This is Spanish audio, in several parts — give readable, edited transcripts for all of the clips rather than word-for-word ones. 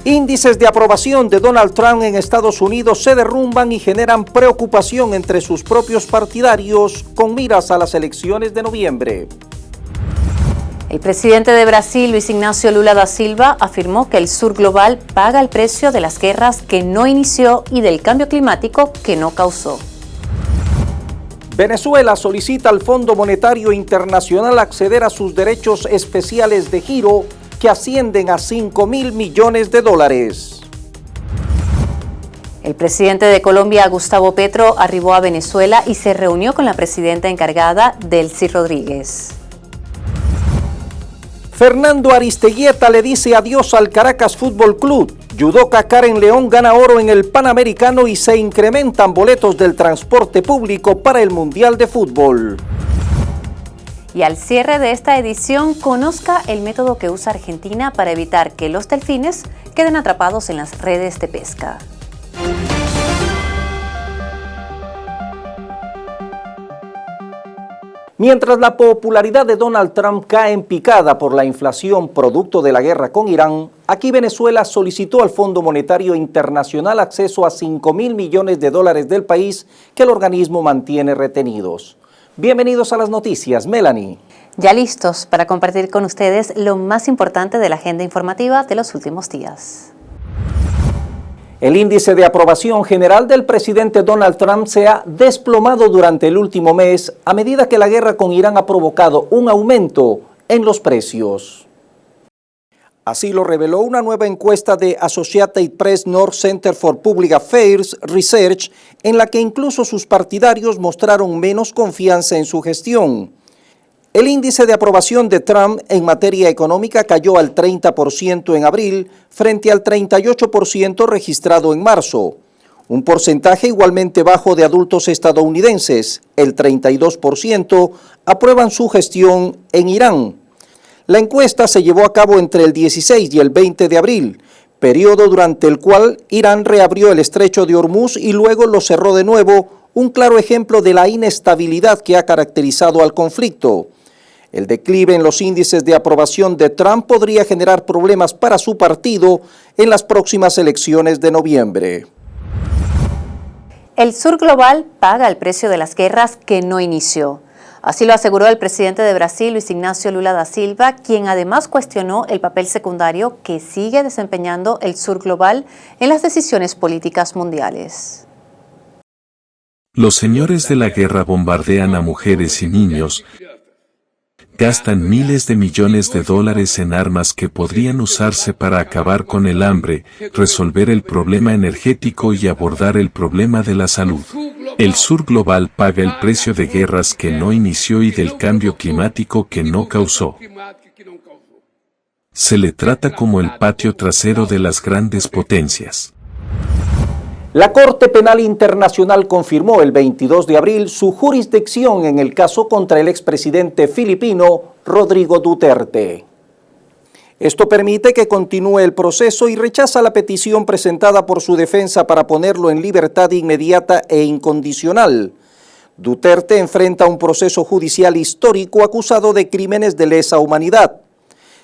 Índices de aprobación de Donald Trump en Estados Unidos se derrumban y generan preocupación entre sus propios partidarios con miras a las elecciones de noviembre. El presidente de Brasil, Luis Ignacio Lula da Silva, afirmó que el sur global paga el precio de las guerras que no inició y del cambio climático que no causó. Venezuela solicita al Fondo Monetario Internacional acceder a sus derechos especiales de giro que ascienden a $5.000 millones. El presidente de Colombia, Gustavo Petro, arribó a Venezuela y se reunió con la presidenta encargada, Delcy Rodríguez. Fernando Aristeguieta le dice adiós al Caracas Fútbol Club. Yudoka Karen León gana oro en el Panamericano y se incrementan boletos del transporte público para el Mundial de Fútbol. Y al cierre de esta edición, conozca el método que usa Argentina para evitar que los delfines queden atrapados en las redes de pesca. Mientras la popularidad de Donald Trump cae en picada por la inflación producto de la guerra con Irán, aquí Venezuela solicitó al Fondo Monetario Internacional acceso a $5.000 millones del país que el organismo mantiene retenidos. Bienvenidos a las noticias, Melanie. Ya listos para compartir con ustedes lo más importante de la agenda informativa de los últimos días. El índice de aprobación general del presidente Donald Trump se ha desplomado durante el último mes a medida que la guerra con Irán ha provocado un aumento en los precios. Así lo reveló una nueva encuesta de Associated Press North Center for Public Affairs Research, en la que incluso sus partidarios mostraron menos confianza en su gestión. El índice de aprobación de Trump en materia económica cayó al 30% en abril frente al 38% registrado en marzo. Un porcentaje igualmente bajo de adultos estadounidenses, el 32%, aprueban su gestión en Irán. La encuesta se llevó a cabo entre el 16 y el 20 de abril, periodo durante el cual Irán reabrió el estrecho de Hormuz y luego lo cerró de nuevo, un claro ejemplo de la inestabilidad que ha caracterizado al conflicto. El declive en los índices de aprobación de Trump podría generar problemas para su partido en las próximas elecciones de noviembre. El sur global paga el precio de las guerras que no inició. Así lo aseguró el presidente de Brasil, Luis Ignacio Lula da Silva, quien además cuestionó el papel secundario que sigue desempeñando el sur global en las decisiones políticas mundiales. Los señores de la guerra bombardean a mujeres y niños, gastan miles de millones de dólares en armas que podrían usarse para acabar con el hambre, resolver el problema energético y abordar el problema de la salud. El sur global paga el precio de guerras que no inició y del cambio climático que no causó. Se le trata como el patio trasero de las grandes potencias. La Corte Penal Internacional confirmó el 22 de abril su jurisdicción en el caso contra el expresidente filipino Rodrigo Duterte. Esto permite que continúe el proceso y rechaza la petición presentada por su defensa para ponerlo en libertad inmediata e incondicional. Duterte enfrenta un proceso judicial histórico acusado de crímenes de lesa humanidad.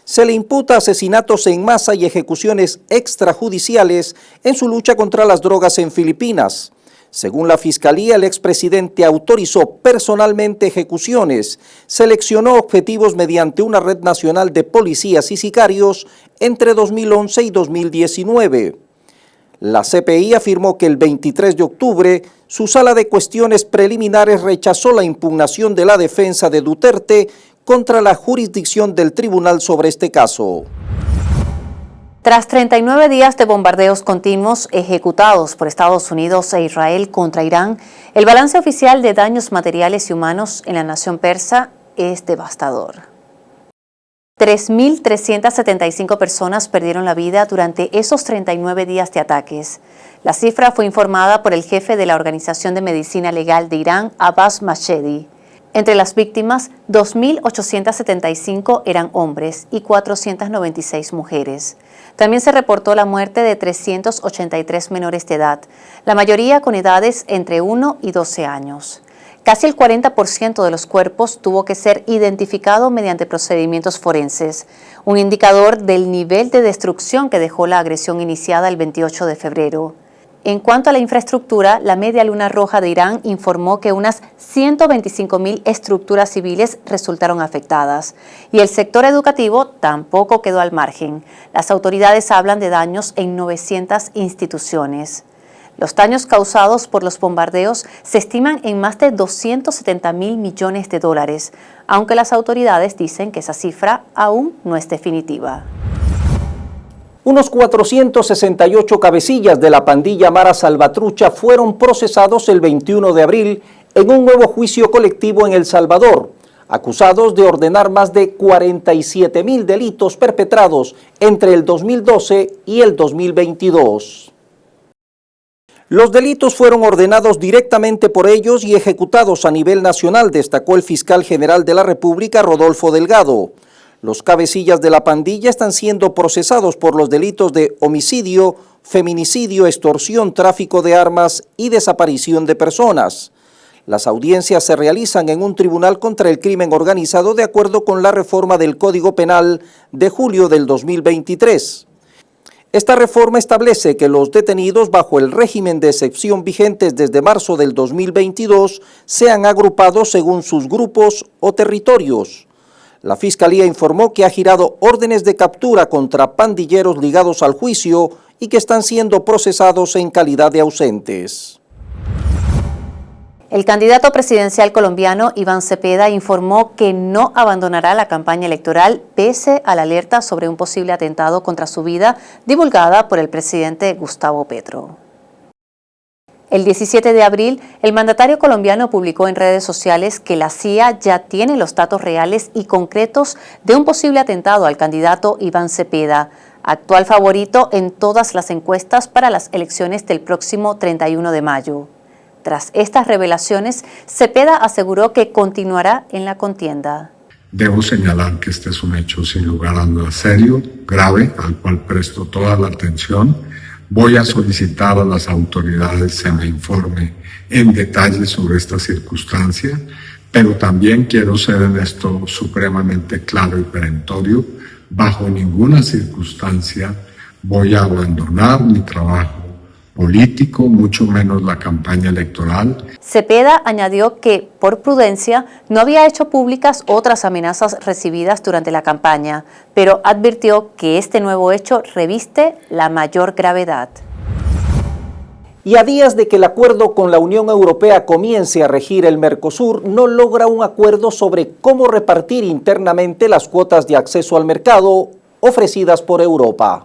Se le imputa asesinatos en masa y ejecuciones extrajudiciales en su lucha contra las drogas en Filipinas. Según la Fiscalía, el expresidente autorizó personalmente ejecuciones, seleccionó objetivos mediante una red nacional de policías y sicarios entre 2011 y 2019. La CPI afirmó que el 23 de octubre, su sala de cuestiones preliminares rechazó la impugnación de la defensa de Duterte contra la jurisdicción del tribunal sobre este caso. Tras 39 días de bombardeos continuos ejecutados por Estados Unidos e Israel contra Irán, el balance oficial de daños materiales y humanos en la nación persa es devastador. 3.375 personas perdieron la vida durante esos 39 días de ataques. La cifra fue informada por el jefe de la Organización de Medicina Legal de Irán, Abbas Mashhedi. Entre las víctimas, 2.875 eran hombres y 496 mujeres. También se reportó la muerte de 383 menores de edad, la mayoría con edades entre 1 y 12 años. Casi el 40% de los cuerpos tuvo que ser identificado mediante procedimientos forenses, un indicador del nivel de destrucción que dejó la agresión iniciada el 28 de febrero. En cuanto a la infraestructura, la Media Luna Roja de Irán informó que unas 125.000 estructuras civiles resultaron afectadas y el sector educativo tampoco quedó al margen. Las autoridades hablan de daños en 900 instituciones. Los daños causados por los bombardeos se estiman en más de 270.000 millones de dólares, aunque las autoridades dicen que esa cifra aún no es definitiva. Unos 468 cabecillas de la pandilla Mara Salvatrucha fueron procesados el 21 de abril en un nuevo juicio colectivo en El Salvador, acusados de ordenar más de 47.000 delitos perpetrados entre el 2012 y el 2022. Los delitos fueron ordenados directamente por ellos y ejecutados a nivel nacional, destacó el fiscal general de la República, Rodolfo Delgado. Los cabecillas de la pandilla están siendo procesados por los delitos de homicidio, feminicidio, extorsión, tráfico de armas y desaparición de personas. Las audiencias se realizan en un tribunal contra el crimen organizado de acuerdo con la reforma del Código Penal de julio del 2023. Esta reforma establece que los detenidos bajo el régimen de excepción vigentes desde marzo del 2022 sean agrupados según sus grupos o territorios. La Fiscalía informó que ha girado órdenes de captura contra pandilleros ligados al juicio y que están siendo procesados en calidad de ausentes. El candidato presidencial colombiano Iván Cepeda informó que no abandonará la campaña electoral pese a la alerta sobre un posible atentado contra su vida divulgada por el presidente Gustavo Petro. El 17 de abril, el mandatario colombiano publicó en redes sociales que la CIA ya tiene los datos reales y concretos de un posible atentado al candidato Iván Cepeda, actual favorito en todas las encuestas para las elecciones del próximo 31 de mayo. Tras estas revelaciones, Cepeda aseguró que continuará en la contienda. Debo señalar que este es un hecho sin lugar a dudas serio, grave, al cual presto toda la atención. Voy a solicitar a las autoridades se me informe en detalle sobre esta circunstancia, pero también quiero ser en esto supremamente claro y perentorio. Bajo ninguna circunstancia voy a abandonar mi trabajo político, mucho menos la campaña electoral. Cepeda añadió que, por prudencia, no había hecho públicas otras amenazas recibidas durante la campaña, pero advirtió que este nuevo hecho reviste la mayor gravedad. Y a días de que el acuerdo con la Unión Europea comience a regir el Mercosur, no logra un acuerdo sobre cómo repartir internamente las cuotas de acceso al mercado ofrecidas por Europa.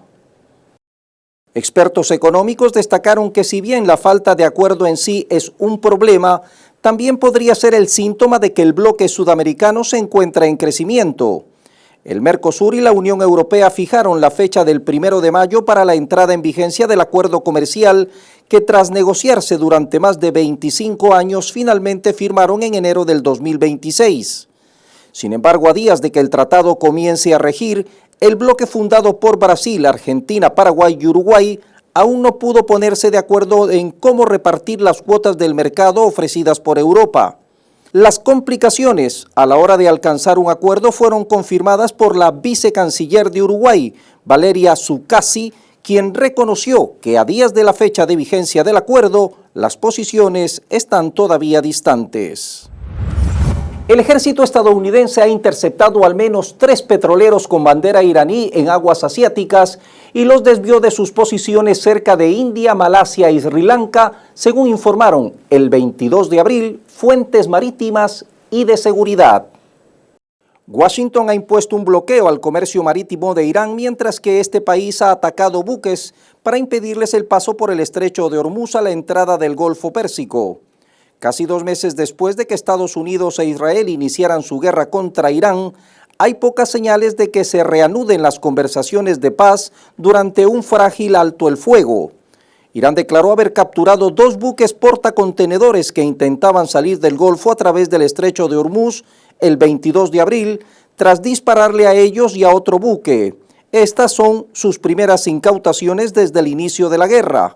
Expertos económicos destacaron que si bien la falta de acuerdo en sí es un problema, también podría ser el síntoma de que el bloque sudamericano se encuentra en crecimiento. El Mercosur y la Unión Europea fijaron la fecha del 1 de mayo para la entrada en vigencia del acuerdo comercial que tras negociarse durante más de 25 años finalmente firmaron en enero del 2026. Sin embargo, a días de que el tratado comience a regir, el bloque fundado por Brasil, Argentina, Paraguay y Uruguay aún no pudo ponerse de acuerdo en cómo repartir las cuotas del mercado ofrecidas por Europa. Las complicaciones a la hora de alcanzar un acuerdo fueron confirmadas por la vicecanciller de Uruguay, Valeria Zuccasi, quien reconoció que a días de la fecha de vigencia del acuerdo, las posiciones están todavía distantes. El ejército estadounidense ha interceptado al menos 3 petroleros con bandera iraní en aguas asiáticas y los desvió de sus posiciones cerca de India, Malasia y Sri Lanka, según informaron el 22 de abril fuentes marítimas y de seguridad. Washington ha impuesto un bloqueo al comercio marítimo de Irán, mientras que este país ha atacado buques para impedirles el paso por el estrecho de Hormuz a la entrada del Golfo Pérsico. Casi 2 meses después de que Estados Unidos e Israel iniciaran su guerra contra Irán, hay pocas señales de que se reanuden las conversaciones de paz durante un frágil alto el fuego. Irán declaró haber capturado 2 buques portacontenedores que intentaban salir del Golfo a través del estrecho de Hormuz el 22 de abril, tras dispararle a ellos y a otro buque. Estas son sus primeras incautaciones desde el inicio de la guerra.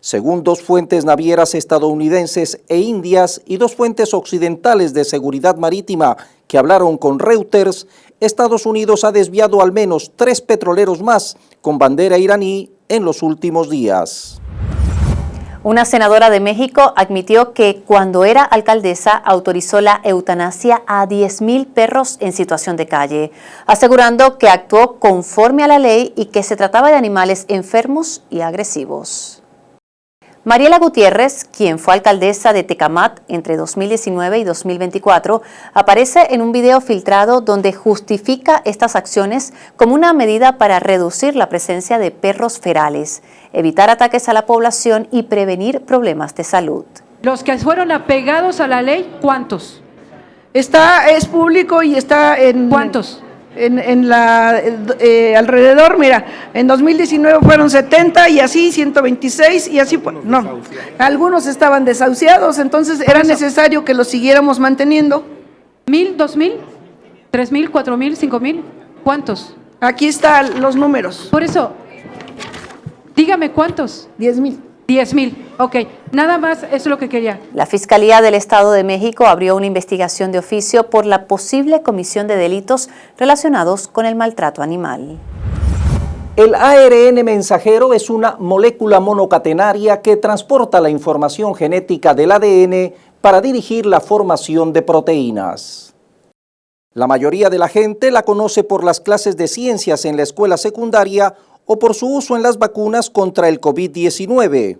Según dos fuentes navieras estadounidenses e indias y dos fuentes occidentales de seguridad marítima que hablaron con Reuters, Estados Unidos ha desviado al menos 3 petroleros más con bandera iraní en los últimos días. Una senadora de México admitió que cuando era alcaldesa autorizó la eutanasia a 10,000 perros en situación de calle, asegurando que actuó conforme a la ley y que se trataba de animales enfermos y agresivos. Mariela Gutiérrez, quien fue alcaldesa de Tecámac entre 2019 y 2024, aparece en un video filtrado donde justifica estas acciones como una medida para reducir la presencia de perros ferales, evitar ataques a la población y prevenir problemas de salud. Los que fueron apegados a la ley, ¿cuántos? Es público y está en... ¿Cuántos? Alrededor, mira, en 2019 fueron 70 y así 126 y así, no, algunos estaban desahuciados, entonces era necesario que los siguiéramos manteniendo. 1,000, 2,000, 3,000, 4,000, 5,000, ¿cuántos? Aquí están los números. Por eso, dígame cuántos. 10,000. 10,000, ok, nada más, eso es lo que quería. La Fiscalía del Estado de México abrió una investigación de oficio por la posible comisión de delitos relacionados con el maltrato animal. El ARN mensajero es una molécula monocatenaria que transporta la información genética del ADN para dirigir la formación de proteínas. La mayoría de la gente la conoce por las clases de ciencias en la escuela secundaria o por su uso en las vacunas contra el COVID-19.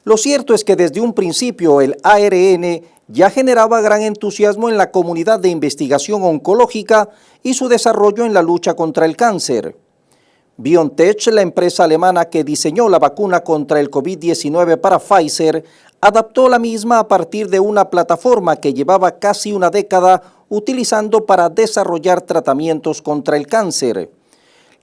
Lo cierto es que desde un principio el ARN ya generaba gran entusiasmo en la comunidad de investigación oncológica y su desarrollo en la lucha contra el cáncer. BioNTech, la empresa alemana que diseñó la vacuna contra el COVID-19 para Pfizer, adaptó la misma a partir de una plataforma que llevaba casi una década utilizando para desarrollar tratamientos contra el cáncer.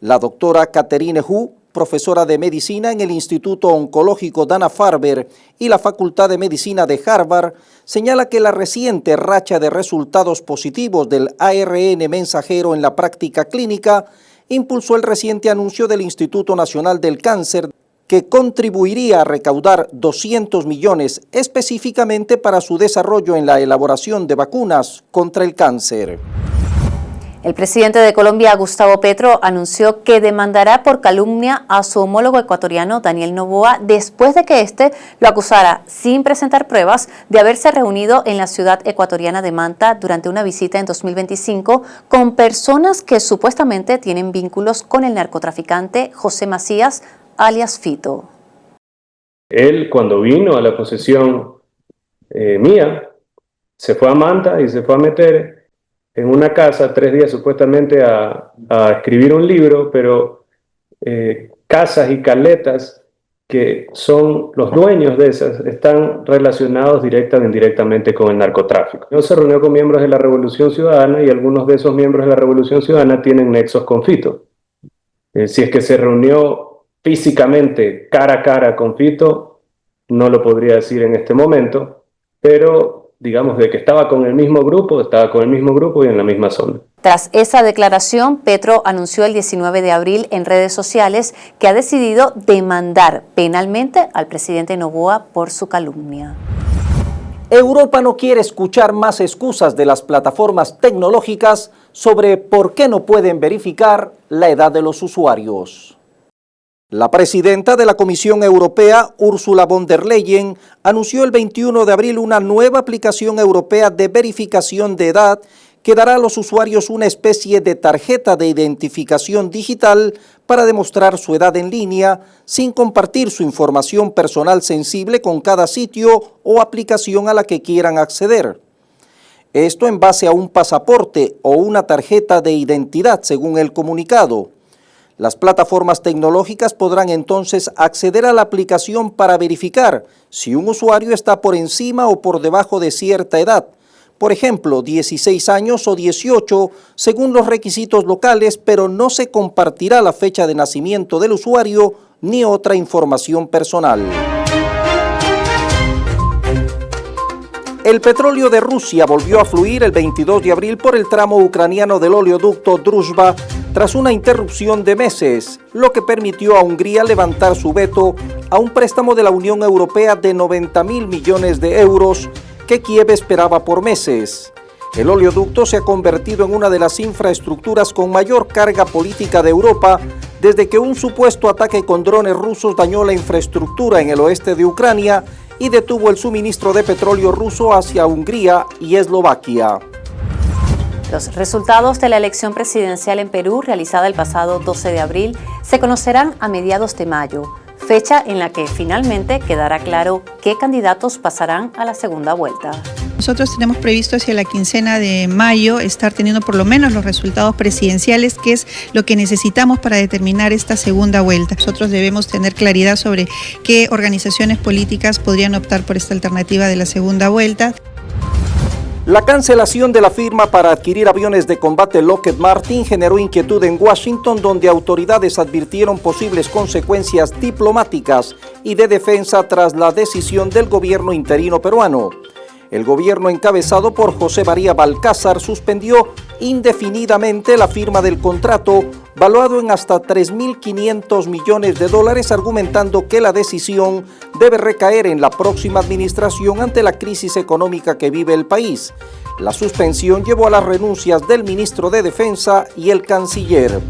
La doctora Catherine Hu, profesora de medicina en el Instituto Oncológico Dana-Farber y la Facultad de Medicina de Harvard, señala que la reciente racha de resultados positivos del ARN mensajero en la práctica clínica impulsó el reciente anuncio del Instituto Nacional del Cáncer que contribuiría a recaudar 200 millones específicamente para su desarrollo en la elaboración de vacunas contra el cáncer. El presidente de Colombia, Gustavo Petro, anunció que demandará por calumnia a su homólogo ecuatoriano, Daniel Noboa, después de que éste lo acusara, sin presentar pruebas, de haberse reunido en la ciudad ecuatoriana de Manta durante una visita en 2025 con personas que supuestamente tienen vínculos con el narcotraficante José Macías, alias Fito. Él, cuando vino a la posesión mía, se fue a Manta y se fue a meter en una casa 3 días supuestamente a escribir un libro, pero casas y caletas que son los dueños de esas están relacionados directa o indirectamente con el narcotráfico. Él se reunió con miembros de la Revolución Ciudadana y algunos de esos miembros de la Revolución Ciudadana tienen nexos con Fito. Si es que se reunió físicamente cara a cara con Fito, no lo podría decir en este momento, pero digamos, de que estaba con el mismo grupo y en la misma zona. Tras esa declaración, Petro anunció el 19 de abril en redes sociales que ha decidido demandar penalmente al presidente Noboa por su calumnia. Europa no quiere escuchar más excusas de las plataformas tecnológicas sobre por qué no pueden verificar la edad de los usuarios. La presidenta de la Comisión Europea, Ursula von der Leyen, anunció el 21 de abril una nueva aplicación europea de verificación de edad que dará a los usuarios una especie de tarjeta de identificación digital para demostrar su edad en línea sin compartir su información personal sensible con cada sitio o aplicación a la que quieran acceder. Esto en base a un pasaporte o una tarjeta de identidad, según el comunicado. Las plataformas tecnológicas podrán entonces acceder a la aplicación para verificar si un usuario está por encima o por debajo de cierta edad, por ejemplo, 16 años o 18, según los requisitos locales, pero no se compartirá la fecha de nacimiento del usuario ni otra información personal. El petróleo de Rusia volvió a fluir el 22 de abril por el tramo ucraniano del oleoducto Druzhba tras una interrupción de meses, lo que permitió a Hungría levantar su veto a un préstamo de la Unión Europea de 90.000 millones de euros que Kiev esperaba por meses. El oleoducto se ha convertido en una de las infraestructuras con mayor carga política de Europa desde que un supuesto ataque con drones rusos dañó la infraestructura en el oeste de Ucrania y detuvo el suministro de petróleo ruso hacia Hungría y Eslovaquia. Los resultados de la elección presidencial en Perú, realizada el pasado 12 de abril, se conocerán a mediados de mayo, fecha en la que finalmente quedará claro qué candidatos pasarán a la segunda vuelta. Nosotros tenemos previsto hacia la quincena de mayo estar teniendo por lo menos los resultados presidenciales, que es lo que necesitamos para determinar esta segunda vuelta. Nosotros debemos tener claridad sobre qué organizaciones políticas podrían optar por esta alternativa de la segunda vuelta. La cancelación de la firma para adquirir aviones de combate Lockheed Martin generó inquietud en Washington, donde autoridades advirtieron posibles consecuencias diplomáticas y de defensa tras la decisión del gobierno interino peruano. El gobierno encabezado por José María Balcázar suspendió indefinidamente la firma del contrato, valuado en hasta $3.500 millones, argumentando que la decisión debe recaer en la próxima administración ante la crisis económica que vive el país. La suspensión llevó a las renuncias del ministro de Defensa y el canciller.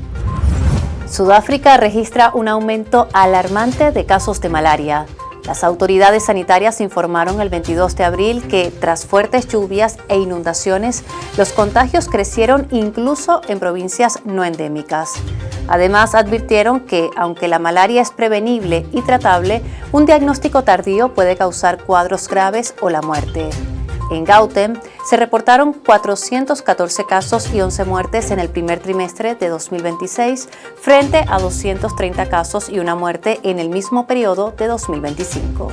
Sudáfrica registra un aumento alarmante de casos de malaria. Las autoridades sanitarias informaron el 22 de abril que, tras fuertes lluvias e inundaciones, los contagios crecieron incluso en provincias no endémicas. Además, advirtieron que, aunque la malaria es prevenible y tratable, un diagnóstico tardío puede causar cuadros graves o la muerte. En Gauteng se reportaron 414 casos y 11 muertes en el primer trimestre de 2026, frente a 230 casos y una muerte en el mismo periodo de 2025.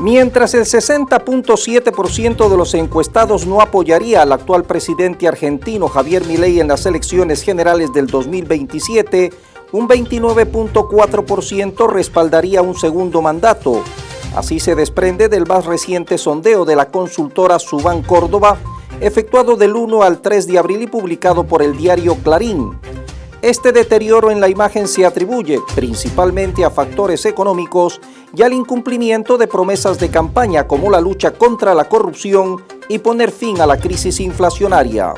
Mientras el 60.7% de los encuestados no apoyaría al actual presidente argentino Javier Milei en las elecciones generales del 2027, un 29.4% respaldaría un segundo mandato. Así se desprende del más reciente sondeo de la consultora Suban Córdoba, efectuado del 1 al 3 de abril y publicado por el diario Clarín. Este deterioro en la imagen se atribuye principalmente a factores económicos y al incumplimiento de promesas de campaña como la lucha contra la corrupción y poner fin a la crisis inflacionaria.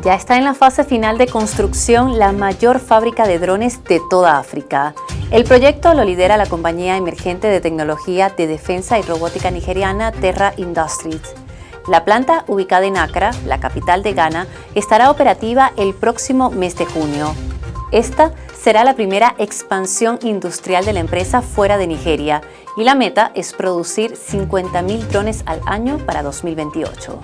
Ya está en la fase final de construcción la mayor fábrica de drones de toda África. El proyecto lo lidera la compañía emergente de tecnología de defensa y robótica nigeriana Terra Industries. La planta, ubicada en Accra, la capital de Ghana, estará operativa el próximo mes de junio. Esta será la primera expansión industrial de la empresa fuera de Nigeria y la meta es producir 50.000 drones al año para 2028.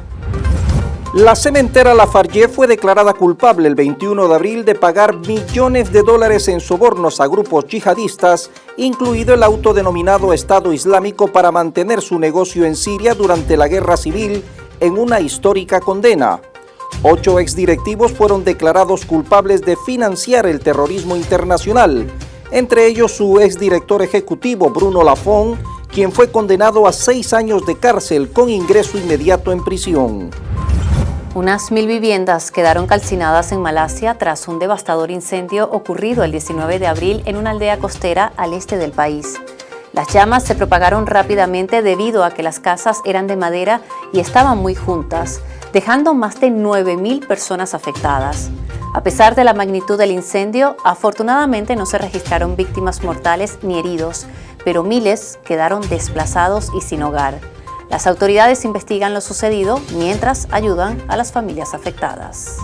La cementera Lafarge fue declarada culpable el 21 de abril de pagar millones de dólares en sobornos a grupos yihadistas, incluido el autodenominado Estado Islámico, para mantener su negocio en Siria durante la guerra civil, en una histórica condena. 8 exdirectivos fueron declarados culpables de financiar el terrorismo internacional, entre ellos su exdirector ejecutivo Bruno Lafont, quien fue condenado a 6 años de cárcel con ingreso inmediato en prisión. Unas 1.000 viviendas quedaron calcinadas en Malasia tras un devastador incendio ocurrido el 19 de abril en una aldea costera al este del país. Las llamas se propagaron rápidamente debido a que las casas eran de madera y estaban muy juntas, dejando más de 9.000 personas afectadas. A pesar de la magnitud del incendio, afortunadamente no se registraron víctimas mortales ni heridos, pero miles quedaron desplazados y sin hogar. Las autoridades investigan lo sucedido mientras ayudan a las familias afectadas.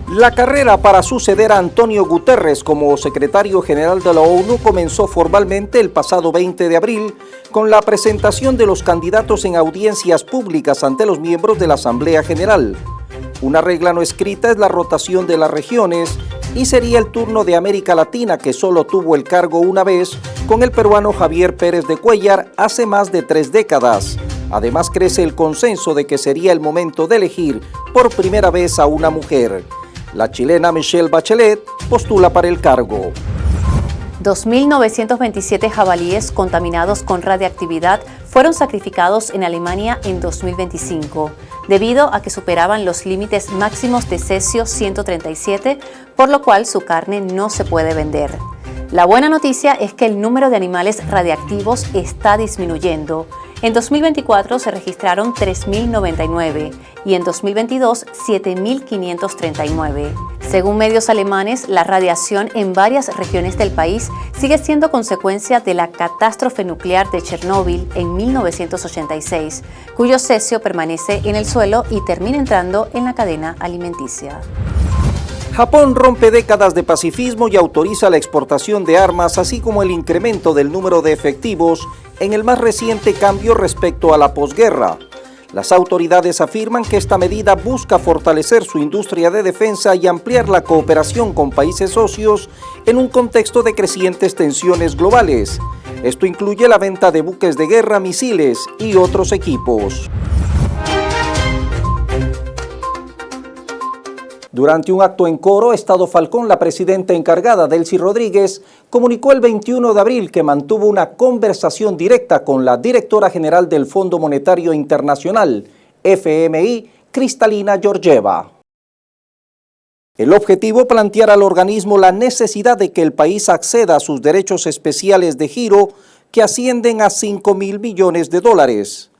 La carrera para suceder a Antonio Guterres como secretario general de la ONU comenzó formalmente el pasado 20 de abril con la presentación de los candidatos en audiencias públicas ante los miembros de la Asamblea General. Una regla no escrita es la rotación de las regiones y sería el turno de América Latina, que solo tuvo el cargo una vez, con el peruano Javier Pérez de Cuéllar hace más de 3 décadas. Además, crece el consenso de que sería el momento de elegir por primera vez a una mujer. La chilena Michelle Bachelet postula para el cargo. 2.927 jabalíes contaminados con radiactividad fueron sacrificados en Alemania en 2025, debido a que superaban los límites máximos de cesio 137, por lo cual su carne no se puede vender. La buena noticia es que el número de animales radiactivos está disminuyendo. En 2024 se registraron 3.099 y en 2022 7.539. Según medios alemanes, la radiación en varias regiones del país sigue siendo consecuencia de la catástrofe nuclear de Chernóbil en 1986, cuyo cesio permanece en el suelo y termina entrando en la cadena alimenticia. Japón rompe décadas de pacifismo y autoriza la exportación de armas, así como el incremento del número de efectivos en el más reciente cambio respecto a la posguerra. Las autoridades afirman que esta medida busca fortalecer su industria de defensa y ampliar la cooperación con países socios en un contexto de crecientes tensiones globales. Esto incluye la venta de buques de guerra, misiles y otros equipos. Durante un acto en Coro, Estado Falcón, la presidenta encargada, Delcy Rodríguez, comunicó el 21 de abril que mantuvo una conversación directa con la directora general del Fondo Monetario Internacional, FMI, Kristalina Georgieva. El objetivo, plantear al organismo la necesidad de que el país acceda a sus derechos especiales de giro, que ascienden a $5.000 millones.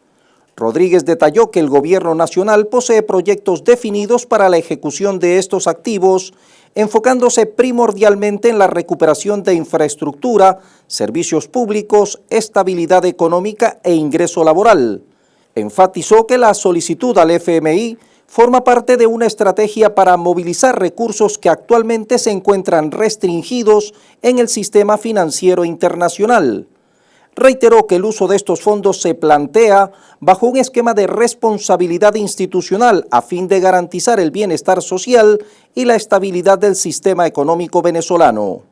Rodríguez detalló que el gobierno nacional posee proyectos definidos para la ejecución de estos activos, enfocándose primordialmente en la recuperación de infraestructura, servicios públicos, estabilidad económica e ingreso laboral. Enfatizó que la solicitud al FMI forma parte de una estrategia para movilizar recursos que actualmente se encuentran restringidos en el sistema financiero internacional. Reiteró que el uso de estos fondos se plantea bajo un esquema de responsabilidad institucional a fin de garantizar el bienestar social y la estabilidad del sistema económico venezolano.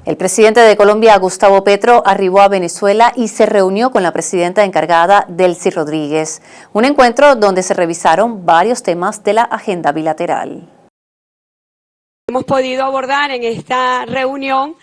El presidente de Colombia, Gustavo Petro, arribó a Venezuela y se reunió con la presidenta encargada, Delcy Rodríguez. Un encuentro donde se revisaron varios temas de la agenda bilateral. Hemos podido abordar en esta reunión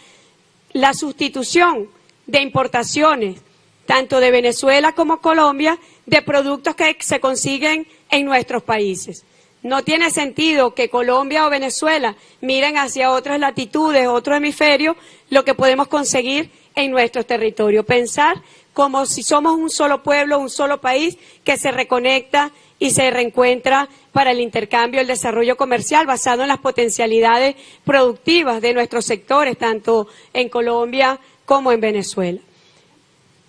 la sustitución de importaciones, tanto de Venezuela como Colombia, de productos que se consiguen en nuestros países. No tiene sentido que Colombia o Venezuela miren hacia otras latitudes, otro hemisferio, lo que podemos conseguir en nuestros territorios. Pensar como si somos un solo pueblo, un solo país que se reconecta y se reencuentra para el intercambio, el desarrollo comercial basado en las potencialidades productivas de nuestros sectores, tanto en Colombia como en Venezuela.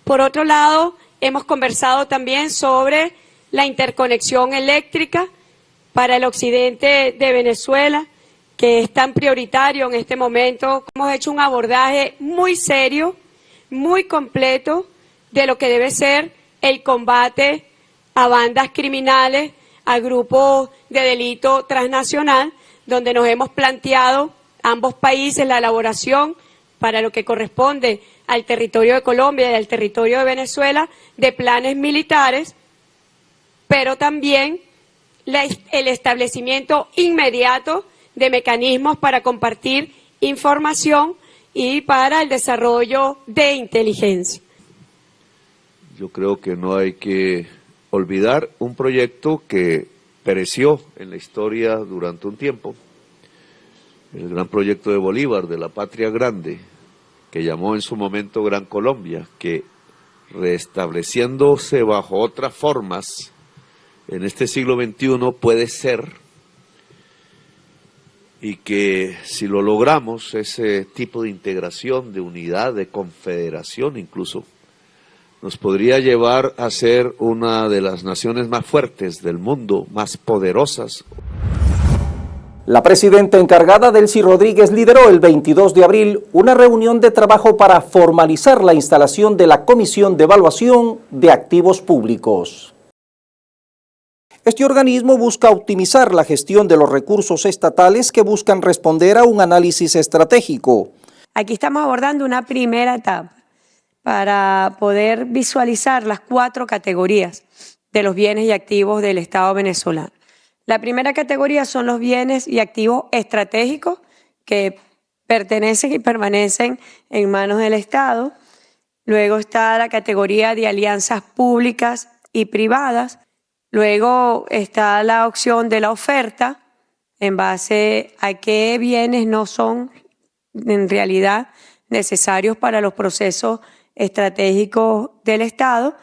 Por otro lado, hemos conversado también sobre la interconexión eléctrica para el occidente de Venezuela, que es tan prioritario en este momento. Hemos hecho un abordaje muy serio, muy completo de lo que debe ser el combate a bandas criminales, a grupos de delito transnacional, donde nos hemos planteado ambos países la elaboración para lo que corresponde al territorio de Colombia y al territorio de Venezuela de planes militares, pero también el establecimiento inmediato de mecanismos para compartir información y para el desarrollo de inteligencia. Yo creo que no hay que olvidar un proyecto que pereció en la historia durante un tiempo, el gran proyecto de Bolívar, de la Patria Grande, que llamó en su momento Gran Colombia, que restableciéndose bajo otras formas en este siglo XXI puede ser, y que si lo logramos, ese tipo de integración, de unidad, de confederación incluso, nos podría llevar a ser una de las naciones más fuertes del mundo, más poderosas. La presidenta encargada, Delcy Rodríguez, lideró el 22 de abril una reunión de trabajo para formalizar la instalación de la Comisión de Evaluación de Activos Públicos. Este organismo busca optimizar la gestión de los recursos estatales que buscan responder a un análisis estratégico. Aquí estamos abordando una primera etapa para poder visualizar las 4 categorías de los bienes y activos del Estado venezolano. La primera categoría son los bienes y activos estratégicos que pertenecen y permanecen en manos del Estado. Luego está la categoría de alianzas públicas y privadas. Luego está la opción de la oferta en base a qué bienes no son en realidad necesarios para los procesos estratégicos del Estado.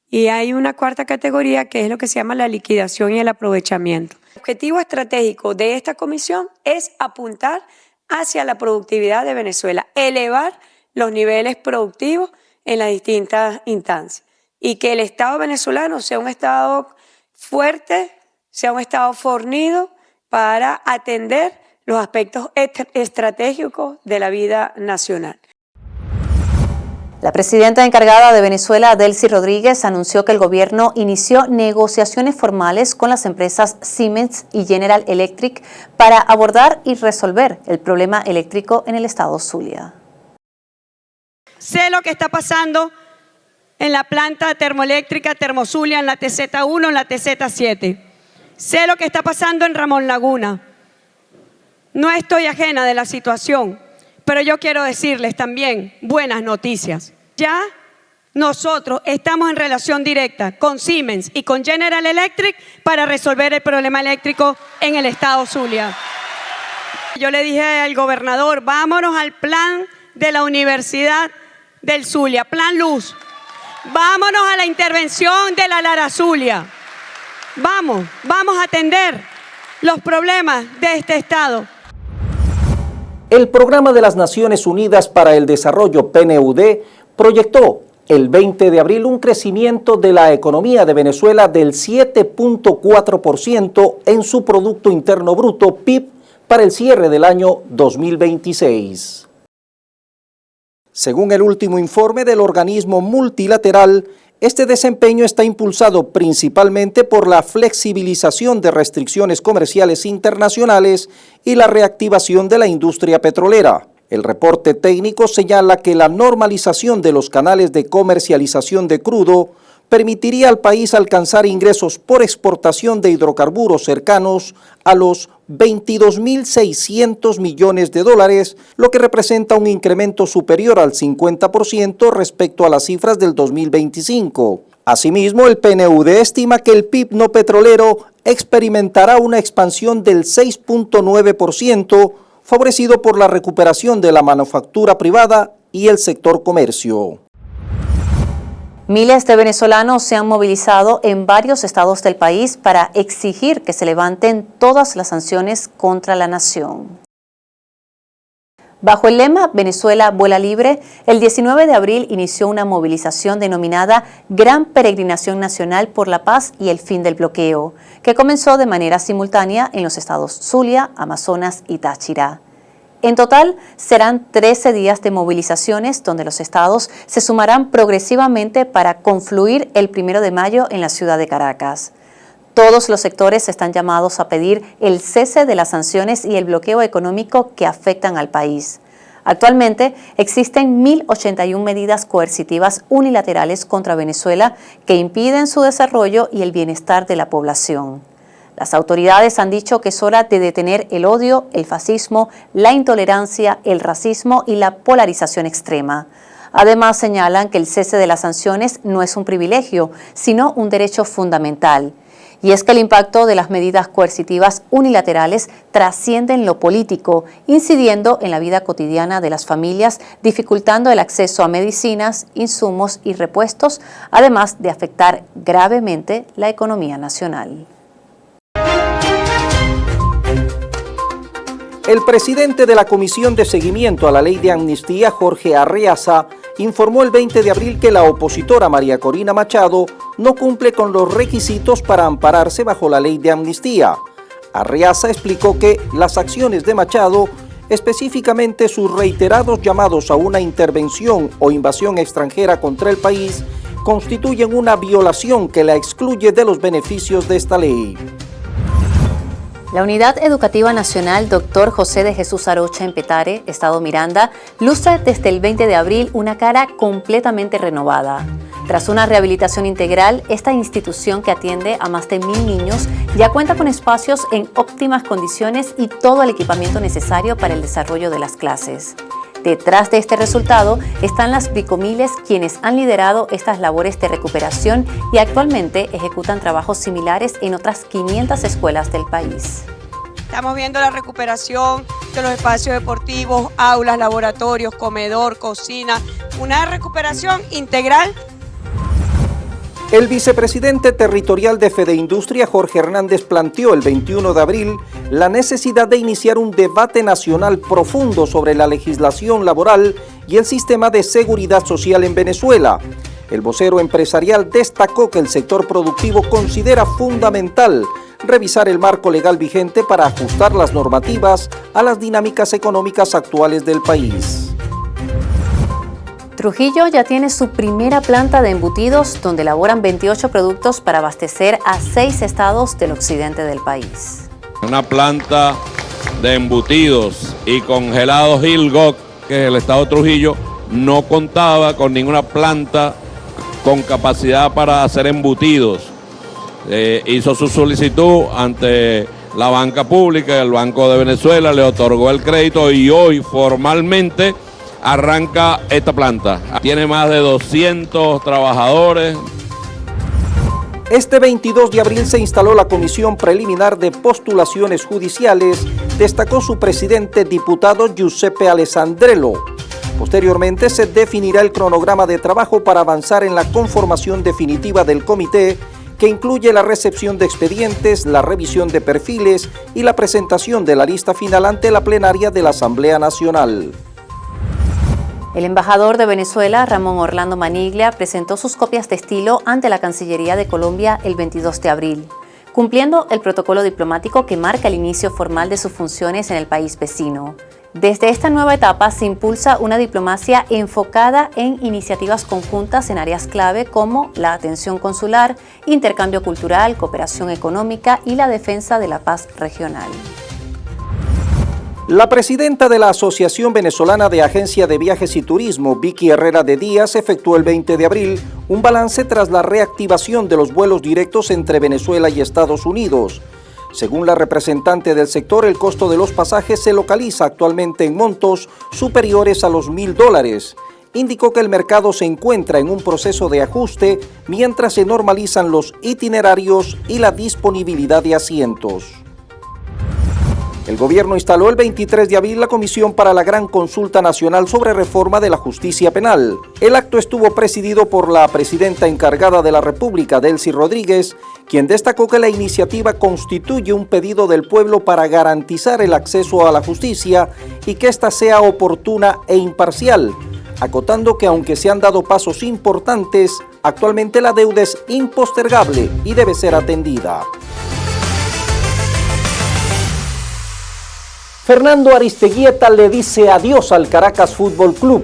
Y hay una cuarta categoría que es lo que se llama la liquidación y el aprovechamiento. El objetivo estratégico de esta comisión es apuntar hacia la productividad de Venezuela, elevar los niveles productivos en las distintas instancias y que el Estado venezolano sea un Estado fuerte, sea un Estado fornido para atender los aspectos estratégicos de la vida nacional. La presidenta encargada de Venezuela, Delcy Rodríguez, anunció que el gobierno inició negociaciones formales con las empresas Siemens y General Electric para abordar y resolver el problema eléctrico en el estado Zulia. Sé lo que está pasando en la planta termoeléctrica Termozulia, en la TZ1, en la TZ7. Sé lo que está pasando en Ramón Laguna. No estoy ajena de la situación, pero yo quiero decirles también buenas noticias. Ya nosotros estamos en relación directa con Siemens y con General Electric para resolver el problema eléctrico en el estado Zulia. Yo le dije al gobernador, vámonos al plan de la Universidad del Zulia, Plan Luz. Vámonos a la intervención de la Lara Zulia. Vamos a atender los problemas de este estado. El Programa de las Naciones Unidas para el Desarrollo, PNUD, proyectó el 20 de abril un crecimiento de la economía de Venezuela del 7.4% en su Producto Interno Bruto, PIB, para el cierre del año 2026. Según el último informe del organismo multilateral, este desempeño está impulsado principalmente por la flexibilización de restricciones comerciales internacionales y la reactivación de la industria petrolera. El reporte técnico señala que la normalización de los canales de comercialización de crudo permitiría al país alcanzar ingresos por exportación de hidrocarburos cercanos a los 22.600 millones de dólares, lo que representa un incremento superior al 50% respecto a las cifras del 2025. Asimismo, el PNUD estima que el PIB no petrolero experimentará una expansión del 6.9%, favorecido por la recuperación de la manufactura privada y el sector comercio. Miles de venezolanos se han movilizado en varios estados del país para exigir que se levanten todas las sanciones contra la nación. Bajo el lema Venezuela vuela libre, el 19 de abril inició una movilización denominada Gran Peregrinación Nacional por la Paz y el Fin del Bloqueo, que comenzó de manera simultánea en los estados Zulia, Amazonas y Táchira. En total, serán 13 días de movilizaciones donde los estados se sumarán progresivamente para confluir el 1 de mayo en la ciudad de Caracas. Todos los sectores están llamados a pedir el cese de las sanciones y el bloqueo económico que afectan al país. Actualmente existen 1.081 medidas coercitivas unilaterales contra Venezuela que impiden su desarrollo y el bienestar de la población. Las autoridades han dicho que es hora de detener el odio, el fascismo, la intolerancia, el racismo y la polarización extrema. Además, señalan que el cese de las sanciones no es un privilegio, sino un derecho fundamental. Y es que el impacto de las medidas coercitivas unilaterales trasciende en lo político, incidiendo en la vida cotidiana de las familias, dificultando el acceso a medicinas, insumos y repuestos, además de afectar gravemente la economía nacional. El presidente de la Comisión de Seguimiento a la Ley de Amnistía, Jorge Arriaza, informó el 20 de abril que la opositora María Corina Machado no cumple con los requisitos para ampararse bajo la Ley de Amnistía. Arriaza explicó que las acciones de Machado, específicamente sus reiterados llamados a una intervención o invasión extranjera contra el país, constituyen una violación que la excluye de los beneficios de esta ley. La Unidad Educativa Nacional Dr. José de Jesús Arocha en Petare, Estado Miranda, lustra desde el 20 de abril una cara completamente renovada. Tras una rehabilitación integral, esta institución que atiende a más de 1.000 niños ya cuenta con espacios en óptimas condiciones y todo el equipamiento necesario para el desarrollo de las clases. Detrás de este resultado están las bricomiles quienes han liderado estas labores de recuperación y actualmente ejecutan trabajos similares en otras 500 escuelas del país. Estamos viendo la recuperación de los espacios deportivos, aulas, laboratorios, comedor, cocina, una recuperación integral. El vicepresidente territorial de Fedeindustria, Jorge Hernández, planteó el 21 de abril la necesidad de iniciar un debate nacional profundo sobre la legislación laboral y el sistema de seguridad social en Venezuela. El vocero empresarial destacó que el sector productivo considera fundamental revisar el marco legal vigente para ajustar las normativas a las dinámicas económicas actuales del país. Trujillo ya tiene su primera planta de embutidos donde elaboran 28 productos para abastecer a 6 estados del occidente del país. Una planta de embutidos y congelados Hillgok, que es el estado de Trujillo, no contaba con ninguna planta con capacidad para hacer embutidos. Hizo su solicitud ante la banca pública, el Banco de Venezuela le otorgó el crédito y hoy formalmente arranca esta planta. Tiene más de 200 trabajadores. Este 22 de abril se instaló la Comisión Preliminar de Postulaciones Judiciales, destacó su presidente, diputado Giuseppe Alessandrello. Posteriormente se definirá el cronograma de trabajo para avanzar en la conformación definitiva del comité, que incluye la recepción de expedientes, la revisión de perfiles y la presentación de la lista final ante la plenaria de la Asamblea Nacional. El embajador de Venezuela, Ramón Orlando Maniglia, presentó sus copias de estilo ante la Cancillería de Colombia el 22 de abril, cumpliendo el protocolo diplomático que marca el inicio formal de sus funciones en el país vecino. Desde esta nueva etapa se impulsa una diplomacia enfocada en iniciativas conjuntas en áreas clave como la atención consular, intercambio cultural, cooperación económica y la defensa de la paz regional. La presidenta de la Asociación Venezolana de Agencia de Viajes y Turismo, Vicky Herrera de Díaz, efectuó el 20 de abril un balance tras la reactivación de los vuelos directos entre Venezuela y Estados Unidos. Según la representante del sector, el costo de los pasajes se localiza actualmente en montos superiores a los $1.000. Indicó que el mercado se encuentra en un proceso de ajuste mientras se normalizan los itinerarios y la disponibilidad de asientos. El gobierno instaló el 23 de abril la Comisión para la Gran Consulta Nacional sobre Reforma de la Justicia Penal. El acto estuvo presidido por la presidenta encargada de la República, Delcy Rodríguez, quien destacó que la iniciativa constituye un pedido del pueblo para garantizar el acceso a la justicia y que ésta sea oportuna e imparcial, acotando que aunque se han dado pasos importantes, actualmente la deuda es impostergable y debe ser atendida. Fernando Aristeguieta le dice adiós al Caracas Fútbol Club.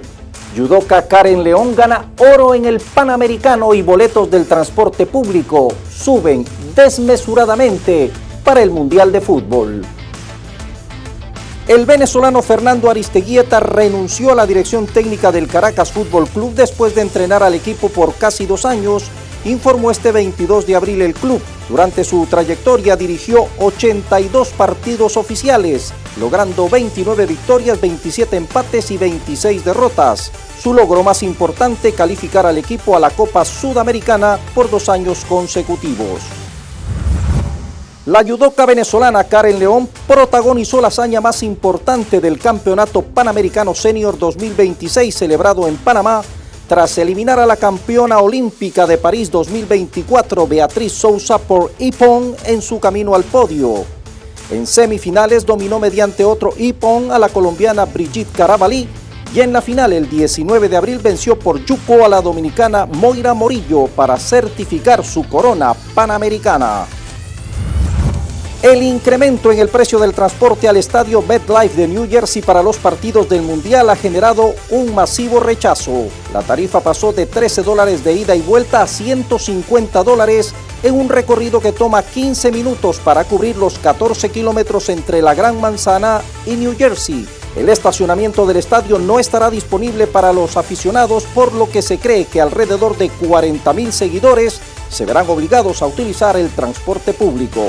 Judoka Karen León gana oro en el Panamericano y boletos del transporte público suben desmesuradamente para el Mundial de Fútbol. El venezolano Fernando Aristeguieta renunció a la dirección técnica del Caracas Fútbol Club después de entrenar al equipo por casi 2 años, informó este 22 de abril el club. Durante su trayectoria dirigió 82 partidos oficiales, logrando 29 victorias, 27 empates y 26 derrotas. Su logro más importante, calificar al equipo a la Copa Sudamericana por 2 años consecutivos. La judoka venezolana Karen León protagonizó la hazaña más importante del Campeonato Panamericano Senior 2026 celebrado en Panamá, tras eliminar a la campeona olímpica de París 2024, Beatriz Sousa, por ippon en su camino al podio. En semifinales dominó mediante otro ippon a la colombiana Brigitte Carabalí y en la final el 19 de abril venció por yupo a la dominicana Moira Morillo para certificar su corona panamericana. El incremento en el precio del transporte al estadio MetLife de New Jersey para los partidos del Mundial ha generado un masivo rechazo. La tarifa pasó de $13 de ida y vuelta a $150 en un recorrido que toma 15 minutos para cubrir los 14 kilómetros entre la Gran Manzana y New Jersey. El estacionamiento del estadio no estará disponible para los aficionados, por lo que se cree que alrededor de 40,000 seguidores se verán obligados a utilizar el transporte público.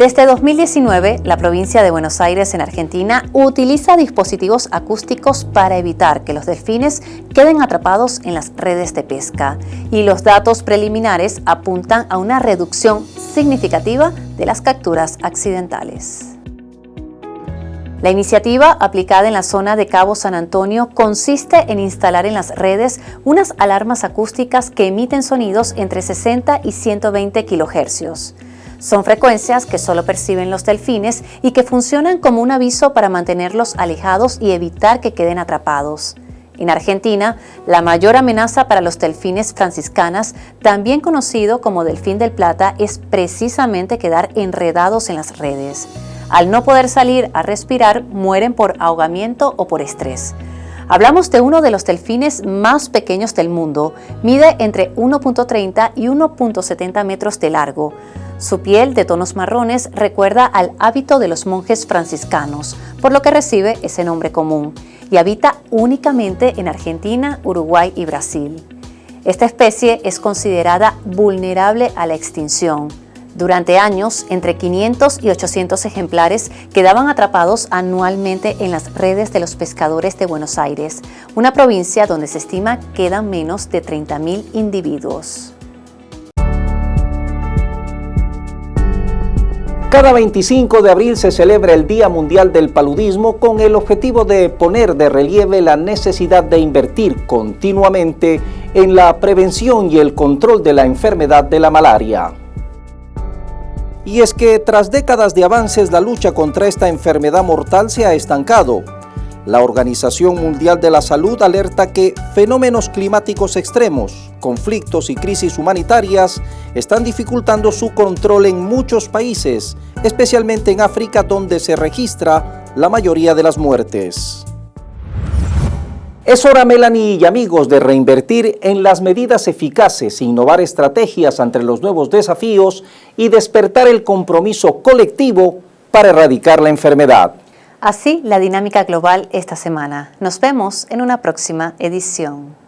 Desde 2019, la provincia de Buenos Aires en Argentina utiliza dispositivos acústicos para evitar que los delfines queden atrapados en las redes de pesca. Y los datos preliminares apuntan a una reducción significativa de las capturas accidentales. La iniciativa, aplicada en la zona de Cabo San Antonio, consiste en instalar en las redes unas alarmas acústicas que emiten sonidos entre 60 y 120 kHz. Son frecuencias que solo perciben los delfines y que funcionan como un aviso para mantenerlos alejados y evitar que queden atrapados. En Argentina, la mayor amenaza para los delfines franciscanas, también conocido como delfín del plata, es precisamente quedar enredados en las redes. Al no poder salir a respirar, mueren por ahogamiento o por estrés. Hablamos de uno de los delfines más pequeños del mundo, mide entre 1.30 y 1.70 metros de largo. Su piel de tonos marrones recuerda al hábito de los monjes franciscanos, por lo que recibe ese nombre común, y habita únicamente en Argentina, Uruguay y Brasil. Esta especie es considerada vulnerable a la extinción. Durante años, entre 500 y 800 ejemplares quedaban atrapados anualmente en las redes de los pescadores de Buenos Aires, una provincia donde se estima quedan menos de 30.000 individuos. Cada 25 de abril se celebra el Día Mundial del Paludismo con el objetivo de poner de relieve la necesidad de invertir continuamente en la prevención y el control de la enfermedad de la malaria. Y es que tras décadas de avances, la lucha contra esta enfermedad mortal se ha estancado. La Organización Mundial de la Salud alerta que fenómenos climáticos extremos, conflictos y crisis humanitarias están dificultando su control en muchos países, especialmente en África, donde se registra la mayoría de las muertes. Es hora, Melanie y amigos, de reinvertir en las medidas eficaces, innovar estrategias ante los nuevos desafíos y despertar el compromiso colectivo para erradicar la enfermedad. Así, la dinámica global esta semana. Nos vemos en una próxima edición.